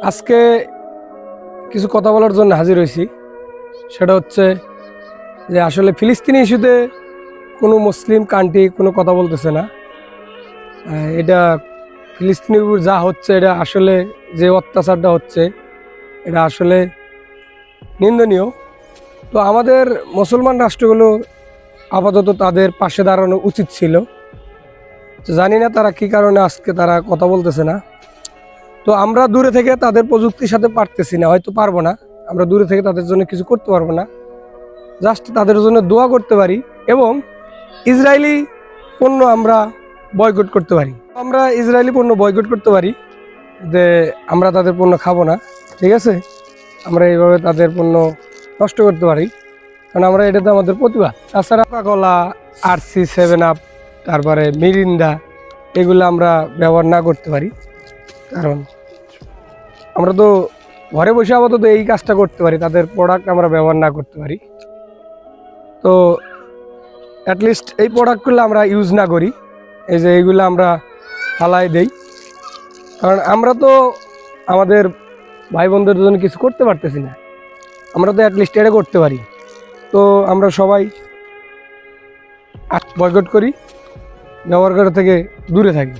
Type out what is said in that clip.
আজকে কিছু কথা বলার জন্য হাজির হয়েছি। সেটা হচ্ছে যে আসলে ফিলিস্তিনি ইস্যুতে কোনো মুসলিম কান্ট্রি কোনো কথা বলতেছে না। এটা ফিলিস্তিনির উপর যা হচ্ছে, এটা আসলে যে অত্যাচারটা হচ্ছে, এটা আসলে নিন্দনীয়। তো আমাদের মুসলমান রাষ্ট্রগুলো আপাতত তাদের পাশে দাঁড়ানো উচিত ছিল। তো জানি না তারা কী কারণে আজকে তারা কথা বলতেছে না। তো আমরা দূরে থেকে তাদের প্রযুক্তির সাথে পারতেছি না, হয়তো পারবো না। আমরা দূরে থেকে তাদের জন্য কিছু করতে পারবো না, জাস্ট তাদের জন্য দোয়া করতে পারি এবং ইসরায়েলি পণ্য আমরা বয়কট করতে পারি। আমরা ইসরায়েলি পণ্য বয়কট করতে পারি, যে আমরা তাদের পণ্য খাবো না, ঠিক আছে। আমরা এইভাবে তাদের পণ্য নষ্ট করতে পারি, কারণ আমরা এটাতে আমাদের প্রতিভা। তাছাড়া কোকা-কোলা, আরসি, 7 আপ, তারপরে মিরিন্ডা, এগুলো আমরা ব্যবহার না করতে পারি, কারণ আমরা তো ঘরে বসে আপাতত এই কাজটা করতে পারি, তাদের প্রোডাক্ট আমরা ব্যবহার না করতে পারি। তো অ্যাটলিস্ট এই প্রোডাক্টগুলো আমরা ইউজ না করি, এই যে এইগুলো আমরা ফালাই দেই, কারণ আমরা তো আমাদের ভাই বোনদের জন্য কিছু করতে পারতেছি না। আমরা তো অ্যাটলিস্ট এটা করতে পারি। তো আমরা সবাই বয়কট করি, ব্যবহার করা থেকে দূরে থাকি।